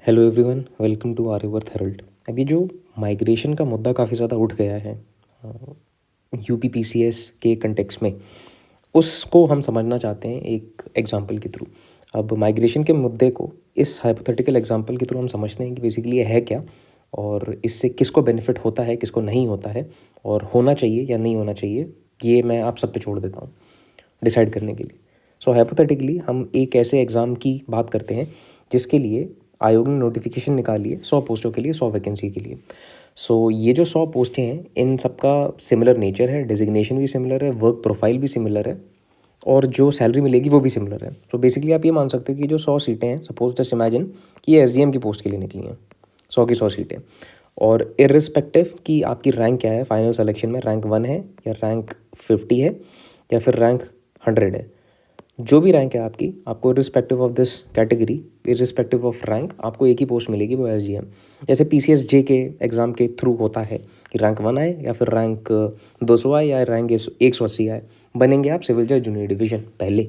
Hello everyone, welcome to Aryavarth Herald. अभी जो migration का मुद्दा काफ़ी ज़्यादा उठ गया है यूपीपीसीएस के कंटेक्स्ट में, उसको हम समझना चाहते हैं एक एग्जांपल के थ्रू। अब माइग्रेशन के मुद्दे को इस हाइपोथेटिकल एग्जांपल के थ्रू हम समझते हैं कि बेसिकली ये है क्या और इससे किसको बेनिफिट होता है, किसको नहीं होता है, और होना चाहिए या नहीं होना चाहिए, ये मैं आप सब पे छोड़ देता हूँ डिसाइड करने के लिए। सो हाइपोथेटिकली हम एक ऐसे एग्ज़ाम की बात करते हैं जिसके लिए आयोग ने नोटिफिकेशन निकाली है 100 पोस्टों के लिए, 100 वैकेंसी के लिए। सो ये जो 100 पोस्टें हैं, इन सबका सिमिलर नेचर है, डेजिग्नेशन भी सिमिलर है, वर्क प्रोफाइल भी सिमिलर है, और जो सैलरी मिलेगी वो भी सिमिलर है। सो बेसिकली आप ये मान सकते हो कि जो 100 सीटें हैं, सपोज जस्ट इमेजिन कि ये एसडीएम की पोस्ट के लिए निकली हैं, 100 की 100 सीटें। और इर्रिस्पेक्टिव कि आपकी रैंक क्या है फाइनल सिलेक्शन में, रैंक 1 है या रैंक 50 है या फिर रैंक 100 है, जो भी रैंक है आपकी, आपको irrespective of this category, irrespective of rank, आपको एक ही पोस्ट मिलेगी, वो एसडीएम। जैसे पीसीएस जे के एग्ज़ाम के थ्रू होता है कि रैंक 1 आए या फिर रैंक 200 आए या रैंक 180 आए, बनेंगे आप सिविल जज जूनियर डिवीज़न पहले।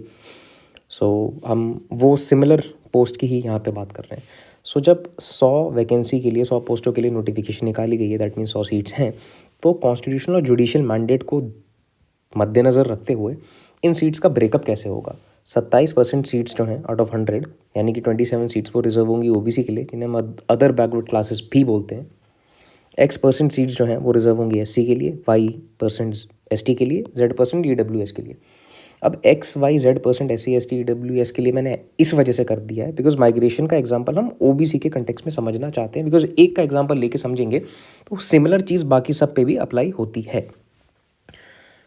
सो हम वो सिमिलर पोस्ट की ही यहाँ पे बात कर रहे हैं। सो जब 100 वैकेंसी के लिए, 100 पोस्टों के लिए नोटिफिकेशन निकाली गई है, दैट मीन्स 100 सीट्स हैं, तो कॉन्स्टिट्यूशनल और जुडिशियल मैंडेट को मद्देनज़र रखते हुए इन सीट्स का ब्रेकअप कैसे होगा। 27% सीट्स जो हैं आउट ऑफ 100, यानी कि 27 सीट्स वो रिजर्व होंगी ओबीसी के लिए, जिन्हें हम अदर बैकवर्ड क्लासेस भी बोलते हैं। X% सीट्स जो हैं वो रिजर्व होंगी एससी के लिए, Y% एसटी के लिए, Z% ईडब्ल्यूएस के लिए। अब XYZ% एससी एसटी ईडब्ल्यूएस के लिए मैंने इस वजह से कर दिया है बिकॉज माइग्रेशन का एग्जाम्पल हम ओबीसी के कंटेक्स्ट में समझना चाहते हैं, बिकॉज एक का एग्जाम्पल लेके समझेंगे तो सिमिलर चीज़ बाकी सब पे भी अप्लाई होती है।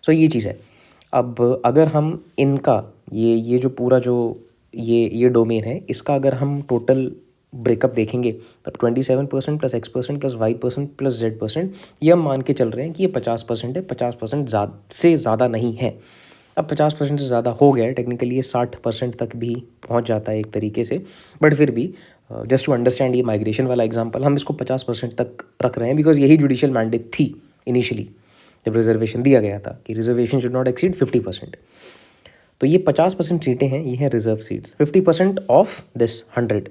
सो ये चीज़ है। अब अगर हम इनका ये जो पूरा जो ये डोमेन है, इसका अगर हम टोटल ब्रेकअप देखेंगे तो 27% plus X% plus Y% plus Z%, ये हम मान के चल रहे हैं कि ये 50% है। 50% से ज़्यादा नहीं है। अब 50% से ज़्यादा हो गया है, टेक्निकली ये 60% तक भी पहुंच जाता है एक तरीके से, बट फिर भी जस्ट टू अंडरस्टैंड ये माइग्रेशन वाला एग्जाम्पल, हम इसको 50% तक रख रहे हैं बिकॉज यही जुडिशियल मैंडेट थी इनिशियली जब रिजर्वेशन दिया गया था कि रिजर्वेशन शुड नॉट एक्सीड 50%। तो ये 50% सीटें हैं, ये हैं रिजर्व सीट्स, 50% ऑफ दिस 100,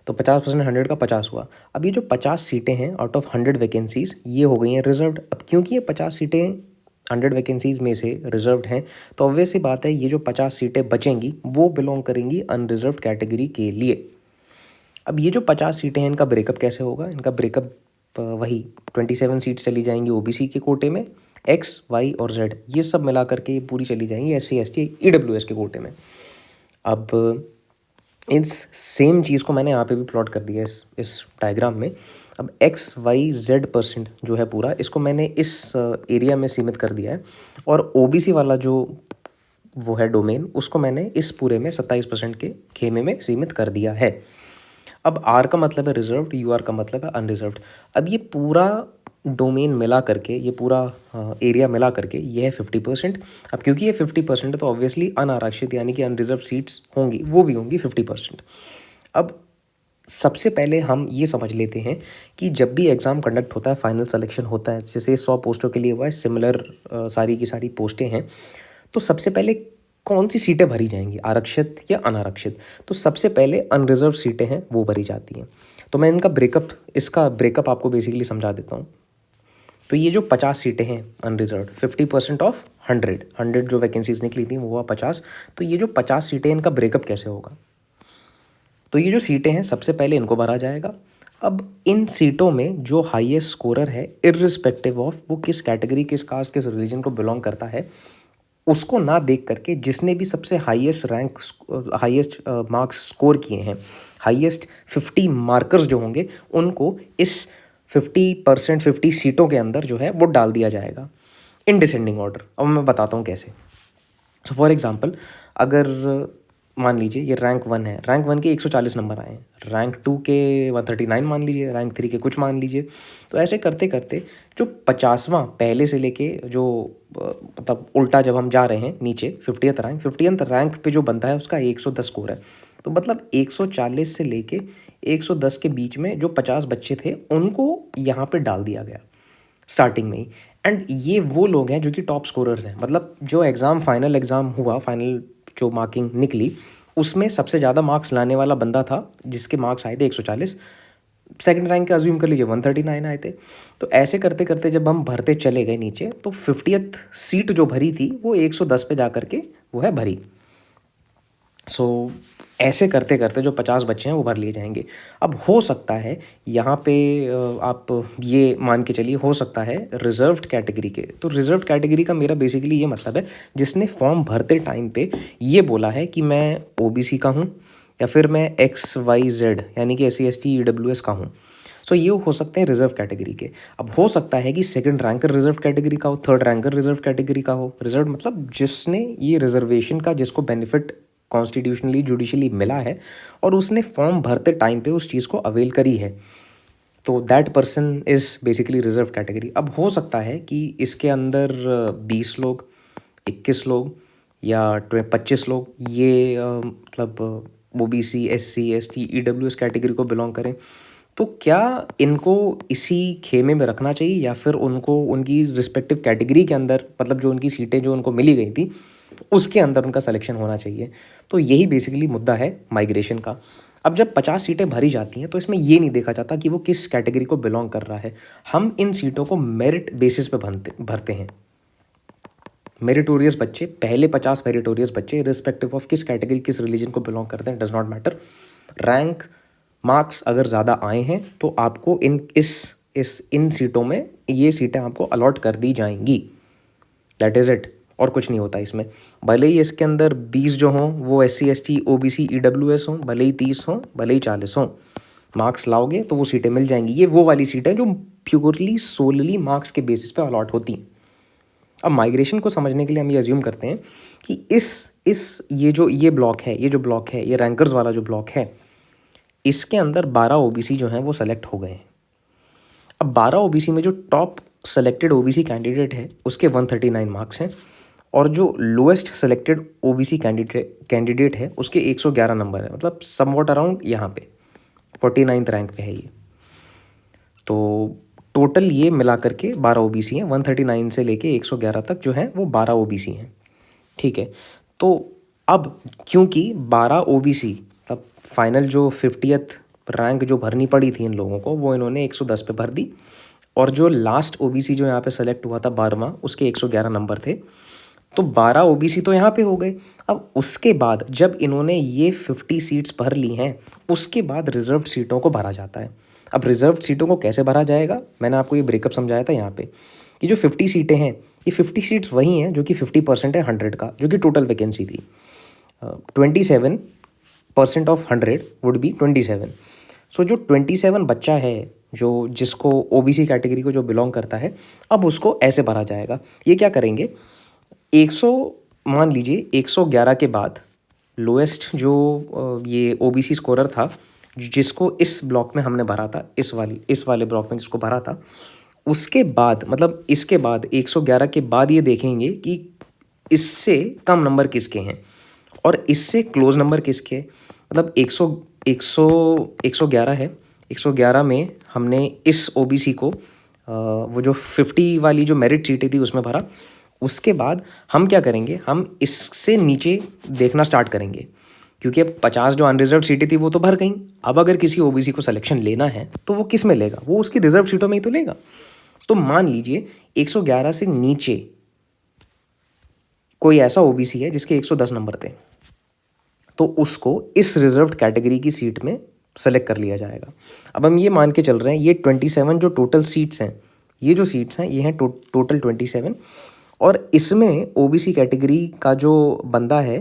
तो 50% 100 का 50 हुआ। अब ये जो 50 सीटें हैं आउट ऑफ 100 वैकेंसीज, ये हो गई हैं रिजर्व्ड। अब क्योंकि ये 50 सीटें 100 वैकेंसीज में से रिजर्व्ड हैं, तो ऑब्वियस सी बात है ये जो 50 सीटें बचेंगी वो बिलोंग करेंगी अनरिजर्व्ड कैटेगरी के लिए। अब ये जो 50 सीटें हैं, इनका ब्रेकअप कैसे होगा? इनका ब्रेकअप वही 27 सीट्स चली जाएंगी ओबीसी के कोटे में, एक्स वाई और जेड ये सब मिला करके ये पूरी चली जाएंगी एससी एसटी ईडब्ल्यूएस के कोटे में। अब इस सेम चीज़ को मैंने यहाँ पे भी प्लॉट कर दिया इस डायग्राम में। अब XYZ% जो है पूरा, इसको मैंने इस एरिया में सीमित कर दिया है, और ओबीसी वाला जो वो है डोमेन, उसको मैंने इस पूरे में 27% के खेमे में सीमित कर दिया है। अब आर का मतलब है रिजर्व्ड, यूआर का मतलब है अनरिजर्व्ड। अब ये पूरा डोमेन मिला करके, ये पूरा एरिया मिला करके ये है 50%। अब क्योंकि ये 50% है तो ऑब्वियसली अनारक्षित यानी कि अनरिजर्व सीट्स होंगी, वो भी होंगी 50%। अब सबसे पहले हम ये समझ लेते हैं कि जब भी एग्ज़ाम कंडक्ट होता है, फाइनल सिलेक्शन होता है, जैसे 100 पोस्टों के लिए हुआ है, सिमिलर सारी की सारी पोस्टें हैं, तो सबसे पहले कौन सी सीटें भरी जाएंगी, आरक्षित या अनारक्षित? तो सबसे पहले अनरिजर्व सीटें हैं वो भरी जाती हैं। तो मैं इसका ब्रेकअप आपको बेसिकली समझा देता हूँ। तो ये जो 50 सीटें हैं अनरिजर्व, 50% ऑफ 100 जो वैकेंसीज निकली थी वो हुआ 50। तो ये जो 50 सीटें, इनका ब्रेकअप कैसे होगा? तो ये जो सीटें हैं, सबसे पहले इनको भरा जाएगा। अब इन सीटों में जो हाईएस्ट स्कोरर है, इर्रिस्पेक्टिव ऑफ वो किस कैटेगरी, किस कास्ट, किस रिलीजन को बिलोंग करता है, उसको ना देख करके जिसने भी सबसे हाईएस्ट मार्क्स स्कोर किए हैं, हाईएस्ट 50 मार्कर्स जो होंगे, उनको इस 50% 50 सीटों के अंदर जो है वो डाल दिया जाएगा इन डिसेंडिंग ऑर्डर। अब मैं बताता हूँ कैसे। सो फॉर एग्जांपल, अगर मान लीजिए ये रैंक 1 है, रैंक 1 के 140 नंबर आए हैं, रैंक 2 के 139 मान लीजिए, रैंक 3 के कुछ मान लीजिए। तो ऐसे करते करते जो 50वां पहले से लेके जो मतलब उल्टा जब हम जा रहे हैं नीचे, 50th रैंक पे जो बनता है उसका 110 स्कोर है। तो मतलब 140 से लेके 110 के बीच में जो 50 बच्चे थे उनको यहाँ पे डाल दिया गया स्टार्टिंग में ही। एंड ये वो लोग हैं जो कि टॉप स्कोरर्स हैं, मतलब जो एग्ज़ाम फाइनल एग्ज़ाम हुआ, फाइनल जो मार्किंग निकली उसमें सबसे ज़्यादा मार्क्स लाने वाला बंदा था जिसके मार्क्स आए थे 140, सेकंड रैंक का अज्यूम कर लीजिए 139 आए थे। तो ऐसे करते करते जब हम भरते चले गए नीचे, तो 50th सीट जो भरी थी वो 110 पे जा करके वो है भरी। सो ऐसे करते करते जो 50 बच्चे हैं वो भर लिए जाएंगे। अब हो सकता है यहाँ पे आप ये मान के चलिए, हो सकता है रिजर्व्ड कैटेगरी के, तो रिजर्व्ड कैटेगरी का मेरा बेसिकली ये मतलब है जिसने फॉर्म भरते टाइम पे ये बोला है कि मैं ओबीसी का हूँ या फिर मैं XYZ यानी कि SC ST EWS का हूँ। सो ये हो सकते हैं रिजर्व कैटेगरी के। अब हो सकता है कि सेकंड रैंकर रिजर्व कैटेगरी का हो, थर्ड रैंकर रिजर्व कैटेगरी का हो। रिजर्व मतलब जिसने ये रिजर्वेशन का, जिसको बेनिफिट कॉन्स्टिट्यूशनली जुडिशली मिला है और उसने फॉर्म भरते टाइम पे उस चीज़ को अवेल करी है, तो that person is basically reserve category. अब हो सकता है कि इसके अंदर 20 लोग, 21 लोग या 25 लोग ये मतलब OBC SC ST EWS category को बिलोंग करें। तो क्या इनको इसी खेमे में रखना चाहिए या फिर उनको उनकी रिस्पेक्टिव कैटेगरी के अंदर, मतलब जो उनकी सीटें जो उनको मिली गई थी उसके अंदर उनका सिलेक्शन होना चाहिए? तो यही बेसिकली मुद्दा है माइग्रेशन का। अब जब 50 सीटें भरी जाती हैं तो इसमें ये नहीं देखा जाता कि वो किस कैटेगरी को बिलोंग कर रहा है। हम इन सीटों को मेरिट बेसिस पे भरते हैं। मेरिटोरियस बच्चे, पहले 50 मेरिटोरियस बच्चे रिस्पेक्टिव ऑफ किस कैटेगरी, किस रिलीजन को बिलोंग करते हैं, does not matter. Rank marks अगर ज़्यादा आए हैं तो आपको इन सीटों में ये सीटें आपको अलॉट कर दी जाएंगी। दैट इज़ इट, और कुछ नहीं होता इसमें। भले ही इसके अंदर 20 जो हों वो SC ST OBC EWS हों, भले ही 30 हों, भले ही 40 हों, मार्क्स लाओगे तो वो सीटें मिल जाएंगी। ये वो वाली सीटें जो प्योरली सोलली मार्क्स के बेसिस पे अलॉट होती हैं। अब माइग्रेशन को समझने के लिए हम ये अज्यूम करते हैं कि ये ब्लॉक है, ये रैंकर्स वाला जो ब्लॉक है, इसके अंदर 12 OBC जो हैं वो सेलेक्ट हो गए हैं। अब 12 OBC में जो टॉप सेलेक्टेड OBC कैंडिडेट है उसके 139 मार्क्स हैं और जो लोएस्ट सेलेक्टेड OBC कैंडिडेट है उसके 111 नंबर है, मतलब समवॉट अराउंड यहाँ पे 49th रैंक पे है ये। तो टोटल ये मिला करके 12 OBC हैं, 139 से लेके 111 तक जो है वो 12 OBC हैं। ठीक है, तो अब क्योंकि 12 OBC, तब फाइनल जो 50th रैंक जो भरनी पड़ी थी इन लोगों को वो इन्होंने 110 पे भर दी, और जो लास्ट OBC जो यहाँ पे सेलेक्ट हुआ था 12वां, उसके 111 नंबर थे, तो 12 OBC तो यहाँ पे हो गए। अब उसके बाद जब इन्होंने ये 50 सीट्स भर ली हैं उसके बाद रिजर्व सीटों को भरा जाता है। अब रिजर्व सीटों को कैसे भरा जाएगा, मैंने आपको ये ब्रेकअप समझाया था यहाँ पे कि जो 50 सीटें हैं, ये 50 सीट्स वही हैं जो कि 50% है 100 का, जो कि टोटल वैकेंसी थी। 27% ऑफ 100 वुड बी 27। सो जो 27 बच्चा है जो जिसको OBC कैटेगरी को जो बिलोंग करता है, अब उसको ऐसे भरा जाएगा। ये क्या करेंगे, 100 मान लीजिए 111 के बाद लोएस्ट जो ये OBC स्कोरर था जिसको इस ब्लॉक में हमने भरा था, इस वाले ब्लॉक में जिसको भरा था, उसके बाद मतलब इसके बाद 111 के बाद ये देखेंगे कि इससे कम नंबर किसके हैं और इससे क्लोज नंबर किसके, मतलब 111 है, 111 में हमने इस OBC को वो जो 50 वाली जो मेरिट सीटें थी उसमें भरा। उसके बाद हम क्या करेंगे, हम इससे नीचे देखना स्टार्ट करेंगे क्योंकि अब 50 जो अनरिजर्व सीटें थी वो तो भर गई। अब अगर किसी OBC को सिलेक्शन लेना है तो वो किस में लेगा, वो उसकी रिजर्व सीटों में ही तो लेगा। तो मान लीजिए 111 से नीचे कोई ऐसा OBC है जिसके 110 नंबर थे, तो उसको इस रिजर्व्ड कैटेगरी की सीट में सेलेक्ट कर लिया जाएगा। अब हम ये मान के चल रहे हैं ये 27 जो टोटल सीट्स हैं, ये जो सीट्स हैं ये हैं टोटल 27, और इसमें OBC कैटेगरी का जो बंदा है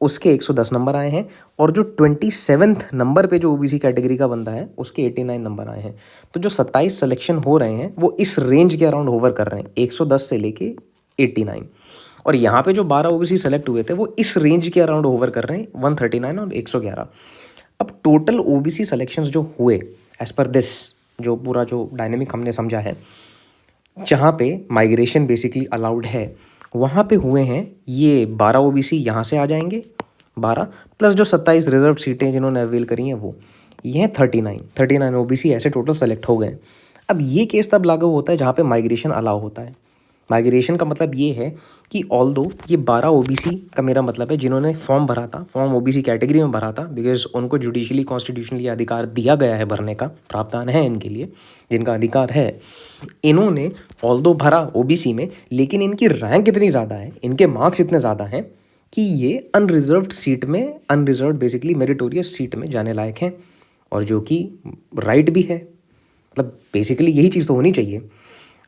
उसके 110 नंबर आए हैं, और जो 27th नंबर पे जो OBC कैटेगरी का बंदा है उसके 89 नंबर आए हैं। तो जो 27 सिलेक्शन हो रहे हैं वो इस रेंज के अराउंड होवर कर रहे हैं, 110 से लेके 89। और यहाँ पे जो 12 OBC सेलेक्ट हुए थे वो इस रेंज के अराउंड होवर कर रहे हैं, 139 और 111। अब टोटल OBC सेलेक्शंस जो हुए एज पर दिस, जो पूरा जो डायनेमिक हमने समझा है, जहाँ पे माइग्रेशन बेसिकली अलाउड है, वहाँ पे हुए हैं ये 12 OBC यहाँ से आ जाएंगे 12 प्लस जो 27 रिजर्व सीटें जिन्होंने अवेल करी हैं वो, ये हैं 39 OBC ऐसे टोटल सेलेक्ट हो गए। अब ये केस तब लागू होता है जहाँ पे माइग्रेशन अलाउ होता है। माइग्रेशन का मतलब ये है कि ऑल्दो ये 12 ओबीसी का मेरा मतलब है जिन्होंने फॉर्म भरा था, फॉर्म ओबीसी कैटेगरी में भरा था, बिकॉज उनको जुडिशली कॉन्स्टिट्यूशनली अधिकार दिया गया है भरने का, प्रावधान है इनके लिए, जिनका अधिकार है। इन्होंने ऑल्दो भरा ओबीसी में, लेकिन इनकी रैंक इतनी ज़्यादा है, इनके मार्क्स इतने ज़्यादा हैं कि ये अनरिजर्व्ड सीट में, अनरिजर्व्ड बेसिकली मेरिटोरियस सीट में जाने लायक हैं, और जो कि राइट भी है। मतलब बेसिकली यही चीज़ तो होनी चाहिए।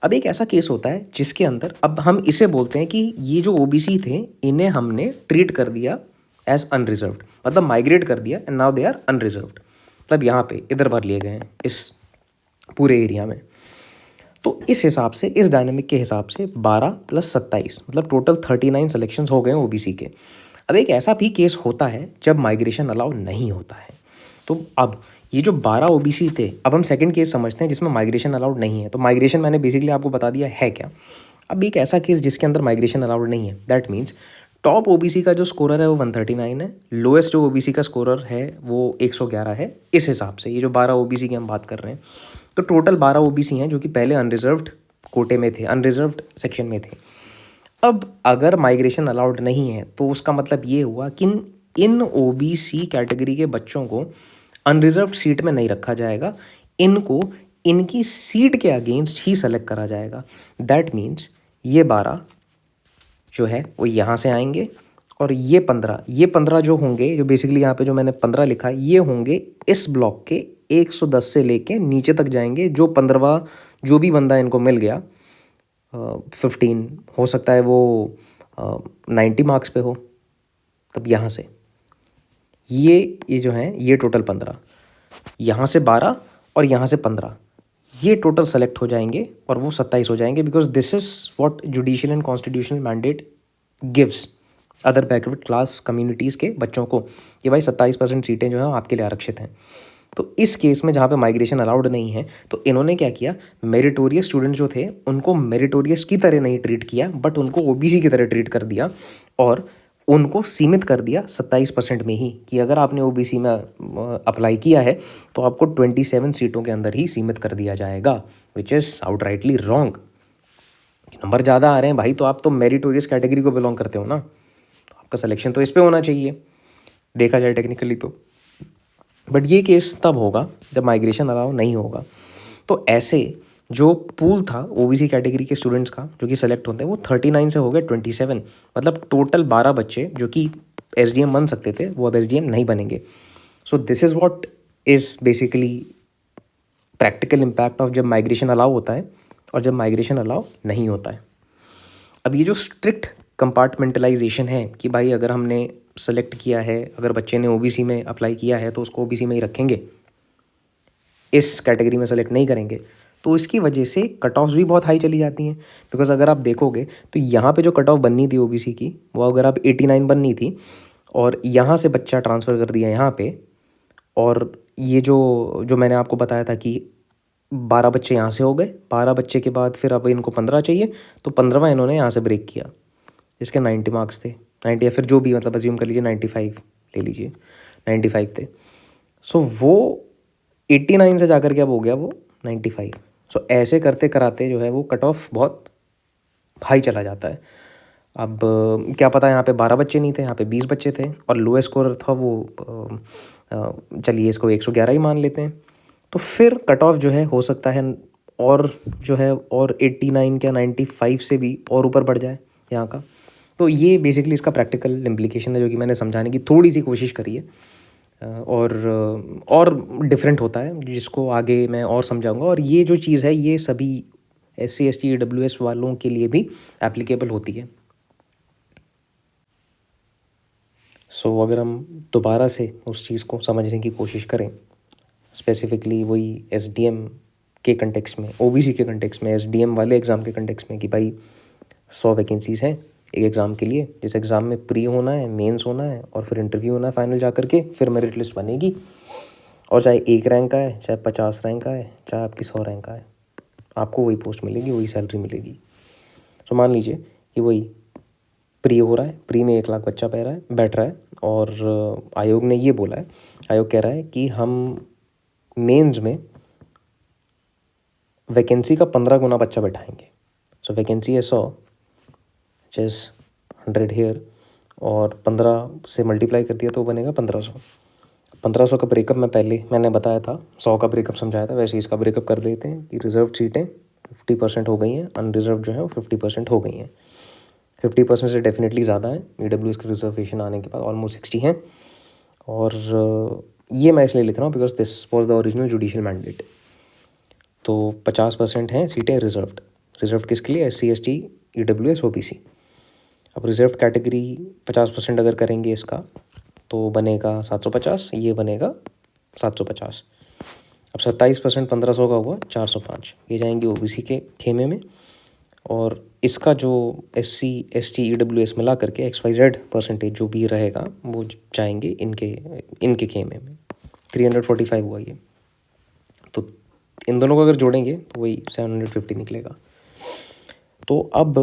अब एक ऐसा केस होता है जिसके अंदर अब हम इसे बोलते हैं कि ये जो ओबीसी थे इन्हें हमने ट्रीट कर दिया एज अनरिजर्व्ड, मतलब माइग्रेट कर दिया and now they are unreserved, मतलब यहाँ पे इधर भर लिए गए हैं इस पूरे एरिया में। तो इस हिसाब से, इस डायनेमिक के हिसाब से 12 + 27 मतलब टोटल 39 सिलेक्शंस हो गए ओबीसी के। अब एक ऐसा भी केस होता है जब माइग्रेशन अलाउ नहीं होता है। तो अब ये जो 12 ओबीसी थे, अब हम सेकंड केस समझते हैं जिसमें माइग्रेशन अलाउड नहीं है। तो माइग्रेशन मैंने बेसिकली आपको बता दिया है क्या। अब एक ऐसा केस जिसके अंदर माइग्रेशन अलाउड नहीं है, दैट मीन्स टॉप ओबीसी का जो स्कोरर है वो 139 है, लोएस्ट जो ओबीसी का स्कोरर है वो 111 है। इस हिसाब से ये जो 12 ओबीसी की हम बात कर रहे हैं, तो टोटल 12 ओबीसी हैं जो कि पहले अनरिजर्व्ड कोटे में थे, अनरिजर्व्ड सेक्शन में थे। अब अगर माइग्रेशन अलाउड नहीं है तो उसका मतलब ये हुआ कि इन ओबीसी कैटेगरी के बच्चों को अनरिजर्व्ड सीट में नहीं रखा जाएगा, इनको इनकी सीट के अगेंस्ट ही सेलेक्ट करा जाएगा। दैट मीन्स ये 12 जो है वो यहाँ से आएंगे, और ये 15 जो होंगे, जो बेसिकली यहाँ पे जो मैंने 15 लिखा है, ये होंगे इस ब्लॉक के 110 से लेके नीचे तक जाएंगे। जो 15वां जो भी बंदा इनको मिल गया, 15 हो सकता है वो 90 मार्क्स पे हो, तब यहाँ से ये जो है ये टोटल 15, यहाँ से 12 और यहाँ से 15, ये टोटल सेलेक्ट हो जाएंगे और वो 27 हो जाएंगे, because this is what judicial and constitutional mandate gives other backward class communities के बच्चों को कि भाई 27% सीटें जो हैं आपके लिए आरक्षित हैं। तो इस केस में जहाँ पे माइग्रेशन अलाउड नहीं है, तो इन्होंने क्या किया, मेरिटोरियस स्टूडेंट जो थे उनको मेरिटोरियस की तरह नहीं ट्रीट किया, बट उनको ओबीसी की तरह ट्रीट कर दिया, और उनको सीमित कर दिया 27% में ही, कि अगर आपने ओबीसी में अप्लाई किया है तो आपको 27 सीटों के अंदर ही सीमित कर दिया जाएगा, which is outrightly wrong. Number ज़्यादा आ रहे हैं भाई, तो आप तो मेरिटोरियस कैटेगरी को बिलोंग करते हो ना, तो आपका सिलेक्शन तो इस पे होना चाहिए देखा जाए टेक्निकली तो। बट ये केस तब होगा जब माइग्रेशन अलाउ नहीं होगा। तो ऐसे जो पूल था ओबीसी कैटेगरी के स्टूडेंट्स का जो कि सेलेक्ट होते हैं, वो 39 से हो गए 27, मतलब टोटल 12 बच्चे जो कि एसडीएम बन सकते थे वो अब एसडीएम नहीं बनेंगे। सो this is what is basically practical impact of जब माइग्रेशन अलाउ होता है और जब माइग्रेशन अलाउ नहीं होता है। अब ये जो स्ट्रिक्ट कंपार्टमेंटलाइजेशन है कि भाई अगर हमने सेलेक्ट किया है, अगर बच्चे ने ओबीसी में अप्लाई किया है तो उसको ओबीसी में ही रखेंगे, इस कैटेगरी में सेलेक्ट नहीं करेंगे, तो इसकी वजह से कट ऑफ्स भी बहुत हाई चली जाती हैं। बिकॉज अगर आप देखोगे तो यहाँ पे जो कट ऑफ बननी थी ओबीसी की, वो अगर आप 89 बननी थी, और यहाँ से बच्चा ट्रांसफ़र कर दिया यहाँ पे, और ये जो जो मैंने आपको बताया था कि 12 बच्चे यहाँ से हो गए, 12 बच्चे के बाद फिर अब इनको 15 चाहिए, तो 15वां इन्होंने यहाँ से ब्रेक किया, जिसके 90 मार्क्स थे, 90 या फिर जो भी, मतलब अज्यूम कर लीजिए 95 ले लीजिए, 95 थे। सो वो 89 से जाकर के अब हो गया वो 95। सो ऐसे करते कराते जो है वो कट ऑफ बहुत हाई चला जाता है। अब क्या पता यहाँ पे 12 बच्चे नहीं थे, यहाँ पे 20 बच्चे थे, और लोएस्ट स्कोर था वो चलिए इसको 111 ही मान लेते हैं, तो फिर कट ऑफ जो है हो सकता है और जो है और 89 क्या 95 से भी और ऊपर बढ़ जाए यहाँ का। तो ये बेसिकली इसका प्रैक्टिकल इम्प्लीकेशन है जो कि मैंने समझाने की थोड़ी सी कोशिश करी है, और डिफरेंट होता है जिसको आगे मैं और समझाऊंगा। और ये जो चीज़ है ये सभी SC ST EWS वालों के लिए भी एप्लीकेबल होती है। सो अगर हम दोबारा से उस चीज़ को समझने की कोशिश करें, स्पेसिफिकली वही SDM के कंटेक्स्ट में, OBC के कंटेक्स्ट में, SDM वाले एग्ज़ाम के कंटेक्स्ट में, कि भाई 100 वैकेंसीज़ हैं एक एग्ज़ाम के लिए, जिस एग्ज़ाम में प्री होना है, मेंस होना है, और फिर इंटरव्यू होना है फाइनल जा कर के, फिर मेरिट लिस्ट बनेगी, और चाहे 1 रैंक का है, चाहे 50 रैंक का है, चाहे आपकी 100 रैंक का है, आपको वही पोस्ट मिलेगी, वही सैलरी मिलेगी। तो मान लीजिए कि वही प्री हो रहा है, प्री में 1 लाख बच्चा बैठ रहा है, और आयोग ने ये बोला है, आयोग कह रहा है कि हम मेंस में वैकेंसी का 15 गुना बच्चा बैठाएंगे। सो वैकेंसी है 100, जैस 100 हेयर, और 15 से मल्टीप्लाई कर दिया तो बनेगा 1500। 1500 का ब्रेकअप मैंने बताया था, 100 का ब्रेकअप समझाया था, वैसे इसका ब्रेकअप कर देते हैं कि रिजर्व सीटें 50% हो गई हैं, अनरिजर्व जो है वो 50% हो गई हैं। 50% से डेफिनेटली ज़्यादा है, EWS के रिजर्वेशन आने के बाद ऑलमोस्ट 60 हैं। और ये मैं इसलिए लिख रहा हूँ because this was the original judicial mandate. तो 50% हैं सीटें रिजर्व्ड। रिजर्व किसके लिए? SC ST EWS OBC। अब रिजर्व कैटेगरी 50% अगर करेंगे इसका तो बनेगा 750, ये बनेगा 750। अब 27% 1500 का हुआ 405, ये जाएंगे OBC के खेमे में। और इसका जो SC ST EWS मिला करके XYZ परसेंटेज जो भी रहेगा वो जाएंगे इनके खेमे में। 345 हुआ ये, तो इन दोनों को अगर जोड़ेंगे तो वही 750 निकलेगा। तो अब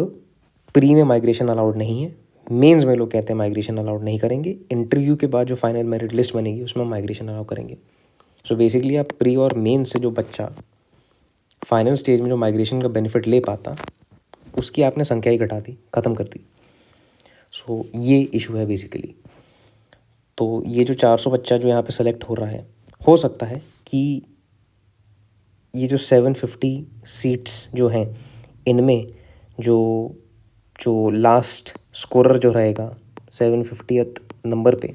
प्री में माइग्रेशन अलाउड नहीं है, मेंस में लोग कहते हैं माइग्रेशन अलाउड नहीं करेंगे, इंटरव्यू के बाद जो फाइनल मेरिट लिस्ट बनेगी उसमें माइग्रेशन अलाउ करेंगे। सो बेसिकली आप प्री और मेंस से जो बच्चा फाइनल स्टेज में जो माइग्रेशन का बेनिफिट ले पाता उसकी आपने संख्या ही घटा दी, ख़त्म कर दी। सो ये इशू है बेसिकली। तो ये जो 400 बच्चा जो यहाँ पे सेलेक्ट हो रहा है, हो सकता है कि ये जो 750 सीट्स जो हैं इनमें जो जो लास्ट स्कोरर जो रहेगा 750th नंबर पे,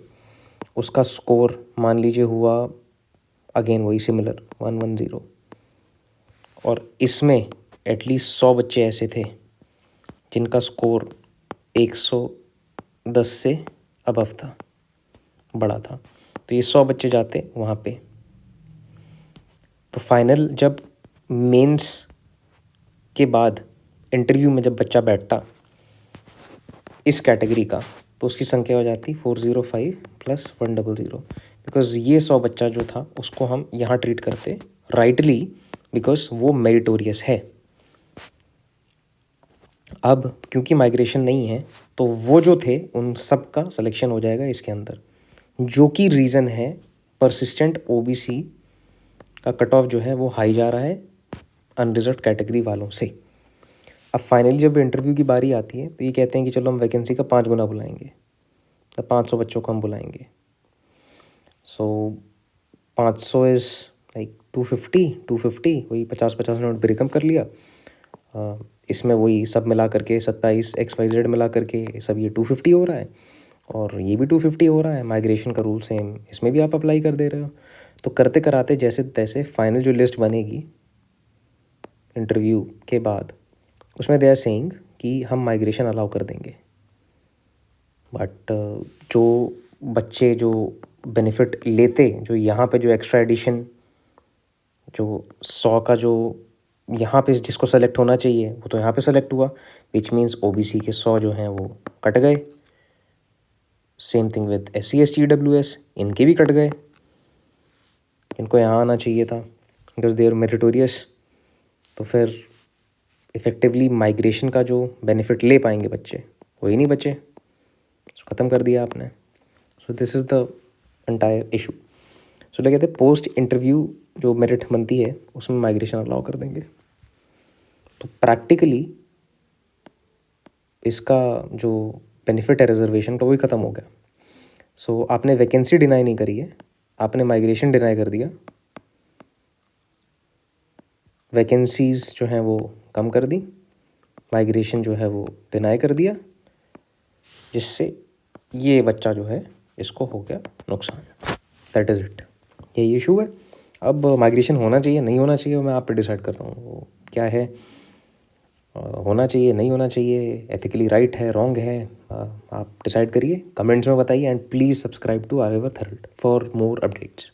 उसका स्कोर मान लीजिए हुआ अगेन वही सिमिलर 110, और इसमें एटलीस्ट 100 बच्चे ऐसे थे जिनका स्कोर 110 से अबव था, बड़ा था। तो ये 100 बच्चे जाते वहाँ पे, तो फाइनल जब मेंस के बाद इंटरव्यू में जब बच्चा बैठता इस कैटेगरी का, तो उसकी संख्या हो जाती 405 + 100, बिकॉज ये 100 बच्चा जो था उसको हम यहाँ ट्रीट करते राइटली बिकॉज वो मेरिटोरियस है। अब क्योंकि माइग्रेशन नहीं है तो वो जो थे उन सब का सिलेक्शन हो जाएगा इसके अंदर, जो कि रीज़न है परसिस्टेंट OBC का कट ऑफ जो है वो हाई जा रहा है अनरिजर्व कैटेगरी वालों से। अब फाइनली जब इंटरव्यू की बारी आती है तो ये कहते हैं कि चलो हम वैकेंसी का 5 गुना बुलाएंगे, तो 500 बच्चों को हम बुलाएंगे। सो 500 इज़ लाइक 250 वही 50-50 मिनट ब्रेकअप कर लिया। इसमें वही सब मिला करके 27 XYZ मिला करके सब ये 250 हो रहा है, और ये भी 250 हो रहा है। माइग्रेशन का रूल सेम इसमें भी आप अप्लाई कर दे रहे हो। तो करते कराते जैसे तैसे फाइनल जो लिस्ट बनेगी इंटरव्यू के बाद, उसमें दे आर सेइंग कि हम माइग्रेशन अलाउ कर देंगे। बट जो बच्चे जो बेनिफिट लेते, जो यहाँ पे जो एक्स्ट्रा एडिशन जो 100 का जो यहाँ पे जिसको सेलेक्ट होना चाहिए वो तो यहाँ पे सेलेक्ट हुआ, विच मीन्स OBC के 100 जो हैं वो कट गए। Same thing with SC ST EWS, इनके भी कट गए, इनको यहाँ आना चाहिए था बिकॉज दे आर मेरिटोरियस। तो फिर इफ़ेक्टिवली माइग्रेशन का जो बेनिफिट ले पाएंगे बच्चे वही नहीं बचे, ख़त्म कर दिया आपने। So this is the entire issue. So क्या कहते हैं, पोस्ट इंटरव्यू जो मेरिट बनती है उसमें माइग्रेशन अलाउ कर देंगे। तो प्रैक्टिकली इसका जो बेनिफिट है रिजर्वेशन का वही ख़त्म हो गया। सो आपने वैकेंसी डिनाई नहीं करी है, आपने माइग्रेशन डिनाई कर दिया। वैकेंसीज़ जो हैं वो कम कर दी, माइग्रेशन जो है वो डिनाई कर दिया, जिससे ये बच्चा जो है इसको हो गया नुकसान। दैट इज़ इट, यही इशू है। अब माइग्रेशन होना चाहिए नहीं होना चाहिए वो मैं आप पे डिसाइड करता हूँ, वो क्या है, होना चाहिए नहीं होना चाहिए, एथिकली राइट है रॉन्ग है, आप डिसाइड करिए, कमेंट्स में बताइए। And please subscribe to Aryavarth Herald for more updates.